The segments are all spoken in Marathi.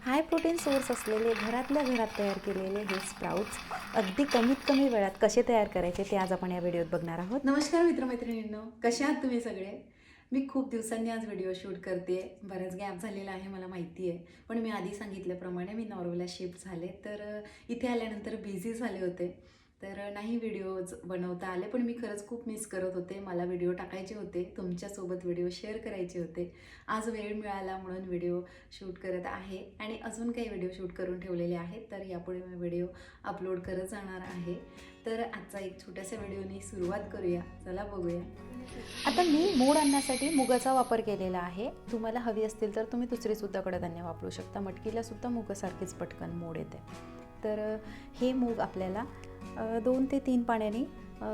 हाय प्रोटीन सोर्स असलेले घरातल्या घरात तयार केलेले हे स्प्राउट्स अगदी कमीत कमी वेळात कसे तयार करायचे ते आज आपण या व्हिडिओत बघणार आहोत। नमस्कार मित्रमैत्रिणींनो, कशा आहात तुम्ही सगळे? मी खूप दिवसांनी आज व्हिडिओ शूट करते। बराच गॅप झालेला आहे मला माहिती आहे, पण मी आधी सांगितल्याप्रमाणे मी नॉर्वेला शिफ्ट झाले, तर इथे आल्यानंतर बिझी झाले होते, तर नाही व्हिडिओज बनवता आले। पण मी खरंच खूप मिस करत होते, मला व्हिडिओ टाकायचे होते, तुमच्यासोबत व्हिडिओ शेअर करायचे होते। आज वेळ मिळाला म्हणून व्हिडिओ शूट करत आहे आणि अजून काही व्हिडिओ शूट करून ठेवलेले आहेत, तर यापुढे मी व्हिडिओ अपलोड करत जाणार आहे। तर आजचा एक छोट्याशा व्हिडिओने सुरुवात करूया, चला बघूया। आता मी मोड आणण्यासाठी मुगाचा वापर केलेला आहे। तुम्हाला हवी असतील तर तुम्ही दुसरी सुद्धा कडधान्य वापरू शकता। मटकीला सुद्धा मुगासारखीच पटकन मोड येते। तर हे मूग आपल्याला 2 ते 3 पाण्याने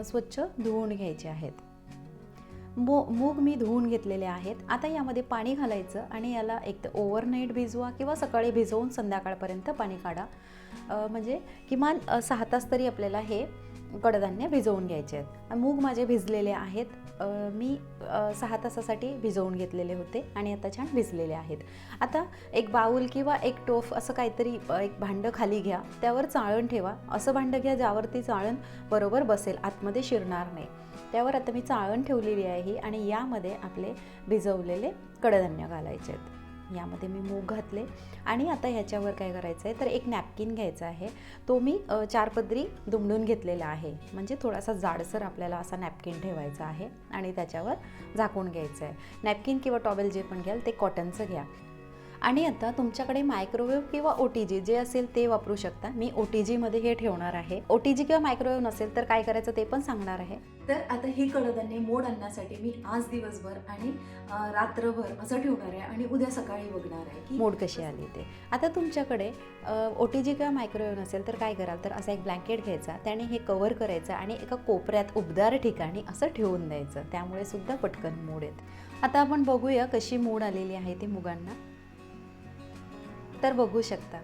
स्वच्छ धुवून घ्यायचे आहेत। मूग मी धुवून घेतलेले आहेत। आता यामध्ये पाणी घालायचं आणि याला एक तर ओव्हरनाईट भिजवा किंवा सकाळी भिजवून संध्याकाळपर्यंत पाणी काढा। म्हणजे किमान 6 तास तरी आपल्याला हे कडधान्य भिजवून घ्यायचे आहेत। मूग माझे भिजलेले आहेत, मी 6 तासासाठी भिजवून घेतलेले होते आणि आता छान भिजलेले आहेत। आता एक बाऊल किंवा एक टोफ असं काहीतरी एक भांडं खाली घ्या, त्यावर चाळण ठेवा। असं भांडं घ्या ज्यावरती चाळण बरोबर बसेल, आतमध्ये शिरणार नाही। त्यावर आता मी चाळण ठेवलेली आहे आणि यामध्ये आपले भिजवलेले कडधान्य घालायचे आहेत। यामध्ये मी मूग घातले आणि आता ह्याच्यावर काय करायचं आहे तर एक नॅपकिन घ्यायचा आहे। तो मी 4 पदरी दुमडून घेतलेला आहे, म्हणजे थोडासा जाडसर आपल्याला असा नॅपकिन ठेवायचा आहे आणि त्याच्यावर झाकून घ्यायचं आहे। नॅपकिन किंवा टॉवेल जे पण घ्याल ते कॉटनचं घ्या। आणि आता तुमच्याकडे मायक्रोवेव्ह किंवा OTG जे असेल ते वापरू शकता। मी OTG मध्ये हे ठेवणार आहे। OTG किंवा मायक्रोवेव्ह नसेल तर काय करायचं ते पण सांगणार आहे। तर आता ही कडधान्ये मोड आणण्यासाठी मी आज दिवसभर आणि रात्रभर असं ठेवणार आहे आणि उद्या सकाळी बघणार आहे की मोड कशी आली ते। आता तुमच्याकडे OTG किंवा मायक्रोवेव्ह नसेल तर काय कराल तर असा एक ब्लँकेट घ्यायचा, त्याने हे कव्हर करायचं आणि एका कोपऱ्यात उबदार ठिकाणी असं ठेवून द्यायचं, त्यामुळे सुद्धा पटकन मोड येते। आता आपण बघूया कशी मोड आलेली आहे ते मुगांना। तर बघू शकता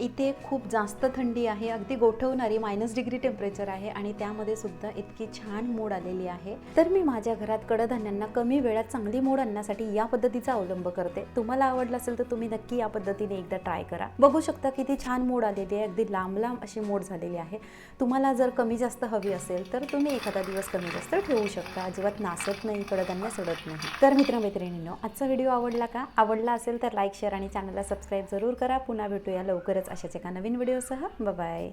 इथे खूप जास्त थंडी आहे, अगदी गोठवणारी -डिग्री टेम्परेचर आहे आणि त्यामध्ये सुद्धा इतकी छान मोड आलेली आहे। तर मी माझ्या घरात कडधान्यांना कमी वेळात चांगली मोड आणण्यासाठी या पद्धतीचा अवलंब करते। तुम्हाला आवडलं असेल तर तुम्ही नक्की या पद्धतीने एकदा ट्राय करा। बघू शकता किती छान मोड आलेली आहे, अगदी लांब लांब अशी मोड झालेली आहे। तुम्हाला जर कमी जास्त हवी असेल तर तुम्ही एखादा दिवस कमी जास्त ठेवू शकता, अजिबात नासत नाही, कडधान्य सडत नाही। तर मित्रमैत्रिणींनो, आजचा व्हिडिओ आवडला का? आवडला असेल तर लाईक, शेअर आणि चॅनलला सबस्क्राईब जरूर करा। पुन्हा भेटूया लवकरच अशाच एका नवीन व्हिडिओसह। Bye bye.